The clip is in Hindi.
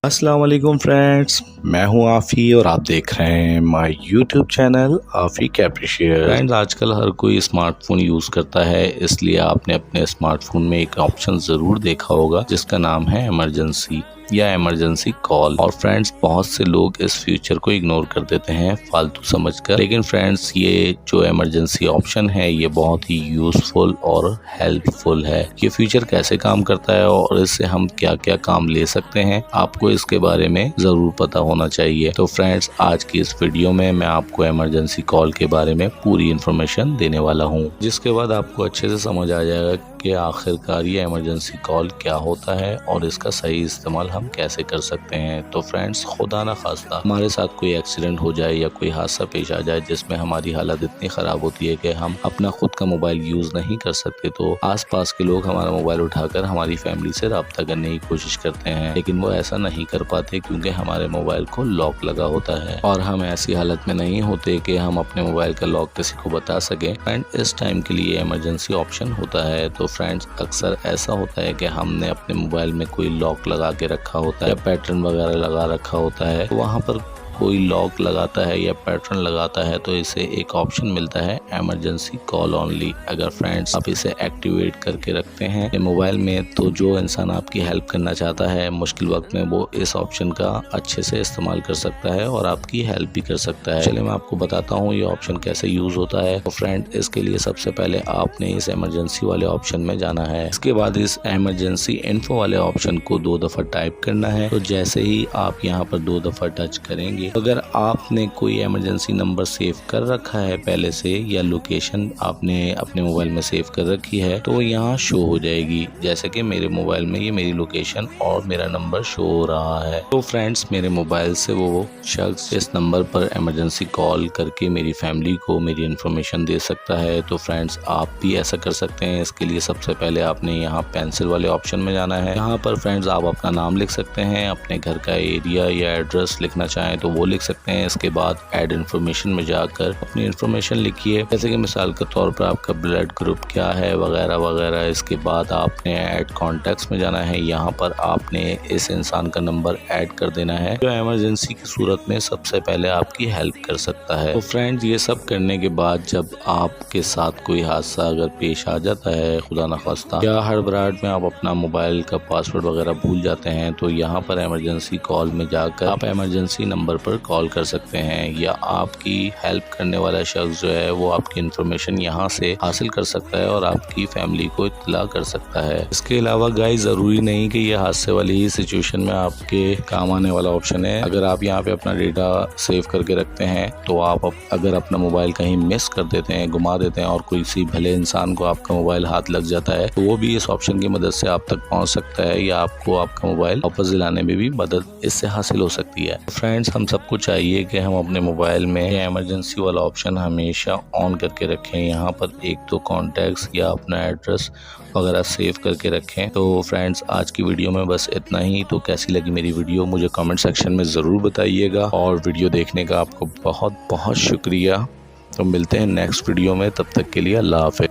अस्सलाम वालेकुम फ्रेंड्स, मैं हूं आफ़ी और आप देख रहे हैं माय यूट्यूब चैनल आफ़ी कैप्रिशियस। फ्रेंड्स, आजकल हर कोई स्मार्टफोन यूज़ करता है, इसलिए आपने अपने स्मार्टफोन में एक ऑप्शन ज़रूर देखा होगा जिसका नाम है इमरजेंसी या इमरजेंसी कॉल। और फ्रेंड्स, बहुत से लोग इस फीचर को इग्नोर कर देते हैं फालतू समझकर, लेकिन फ्रेंड्स ये जो इमरजेंसी ऑप्शन है ये बहुत ही यूजफुल और हेल्पफुल है। ये फीचर कैसे काम करता है और इससे हम क्या क्या काम ले सकते हैं, आपको इसके बारे में जरूर पता होना चाहिए। तो फ्रेंड्स, आज की इस वीडियो में मैं आपको इमरजेंसी कॉल के बारे में पूरी इन्फॉर्मेशन देने वाला हूँ, जिसके बाद आपको अच्छे से समझ आ जाएगा कि आखिरकार ये इमरजेंसी कॉल क्या होता है और इसका सही इस्तेमाल हम कैसे कर सकते हैं। तो फ्रेंड्स, खुदा ना खास्ता हमारे साथ कोई एक्सीडेंट हो जाए या कोई हादसा पेश आ जाए जिसमें हमारी हालत इतनी खराब होती है कि हम अपना खुद का मोबाइल यूज नहीं कर सकते, तो आसपास के लोग हमारा मोबाइल उठाकर हमारी फैमिली से रब्ता करने की कोशिश करते हैं, लेकिन वो ऐसा नहीं कर पाते क्योंकि हमारे मोबाइल को लॉक लगा होता है और हम ऐसी हालत में नहीं होते कि हम अपने मोबाइल का लॉक किसी को बता सके। एंड इस टाइम के लिए इमरजेंसी ऑप्शन होता है। तो फ्रेंड्स, अक्सर ऐसा होता है कि हमने अपने मोबाइल में कोई लॉक लगा के रखा होता है या पैटर्न वगैरह लगा रखा होता है, तो वहाँ पर कोई लॉक लगाता है या पैटर्न लगाता है तो इसे एक ऑप्शन मिलता है इमरजेंसी कॉल ओनली। अगर फ्रेंड्स आप इसे एक्टिवेट करके रखते हैं मोबाइल में, तो जो इंसान आपकी हेल्प करना चाहता है मुश्किल वक्त में, वो इस ऑप्शन का अच्छे से इस्तेमाल कर सकता है और आपकी हेल्प भी कर सकता है। चलिए मैं आपको बताता हूँ ये ऑप्शन कैसे यूज होता है। तो फ्रेंड, इसके लिए सबसे पहले आपने इस इमरजेंसी वाले ऑप्शन में जाना है। इसके बाद इस इमरजेंसी इन्फो वाले ऑप्शन को 2 दफा टाइप करना है। तो जैसे ही आप यहाँ पर 2 दफा टच करेंगे, अगर आपने कोई इमरजेंसी नंबर सेव कर रखा है पहले से या लोकेशन आपने अपने मोबाइल में सेव कर रखी है, तो यहाँ शो हो जाएगी। जैसे कि मेरे मोबाइल में ये मेरी लोकेशन और मेरा नंबर शो हो रहा है। तो फ्रेंड्स, मेरे मोबाइल से वो शख्स इस नंबर पर इमरजेंसी कॉल करके मेरी फैमिली को मेरी इन्फॉर्मेशन दे सकता है। तो फ्रेंड्स, आप भी ऐसा कर सकते हैं। इसके लिए सबसे पहले आपने यहाँ पेंसिल वाले ऑप्शन में जाना है। यहाँ पर फ्रेंड्स आप अपना नाम लिख सकते हैं, अपने घर का एरिया या एड्रेस लिखना चाहें तो वो लिख सकते हैं। इसके बाद ऐड इन्फॉर्मेशन में जाकर अपनी इन्फॉर्मेशन लिखिए, जैसे कि मिसाल के तौर पर आपका ब्लड ग्रुप क्या है वगैरह वगैरह। इसके बाद आपने ऐड कॉन्टैक्ट्स में जाना है। यहाँ पर आपने इस इंसान का नंबर ऐड कर देना है जो इमरजेंसी की सूरत में सबसे पहले आपकी हेल्प कर सकता है। तो फ्रेंड्स, ये सब करने के बाद जब आपके साथ कोई हादसा अगर पेश आ जाता है, खुदा न खास्ता, या हड़बड़ाहट में आप अपना मोबाइल का पासवर्ड वगैरह भूल जाते हैं, तो यहाँ पर इमरजेंसी कॉल में जाकर आप इमरजेंसी नंबर पर कॉल कर सकते हैं या आपकी हेल्प करने वाला शख्स जो है वो आपकी इन्फॉर्मेशन यहाँ से हासिल कर सकता है और आपकी फैमिली को इत्तला कर सकता है। इसके अलावा गाइस, जरूरी नहीं कि ये हादसे वाली ही सिचुएशन में आपके काम आने वाला ऑप्शन है। अगर आप यहाँ पे अपना डेटा सेव करके रखते हैं, तो आप अगर अपना मोबाइल कहीं मिस कर देते हैं, घुमा देते हैं और कोई सी भले इंसान को आपका मोबाइल हाथ लग जाता है, तो वो भी इस ऑप्शन की मदद से आप तक पहुँच सकता है या आपको आपका मोबाइल वापस दिलाने में भी मदद इससे हासिल हो सकती है। फ्रेंड्स, हम सबको चाहिए कि हम अपने मोबाइल में ये इमरजेंसी वाला ऑप्शन हमेशा ऑन करके रखें। यहाँ पर एक तो कॉन्टैक्ट्स या अपना एड्रेस वगैरह सेव करके रखें। तो फ्रेंड्स, आज की वीडियो में बस इतना ही। तो कैसी लगी मेरी वीडियो मुझे कमेंट सेक्शन में ज़रूर बताइएगा और वीडियो देखने का आपको बहुत बहुत शुक्रिया। तो मिलते हैं नेक्स्ट वीडियो में, तब तक के लिए अल्लाह हाफ़िज़।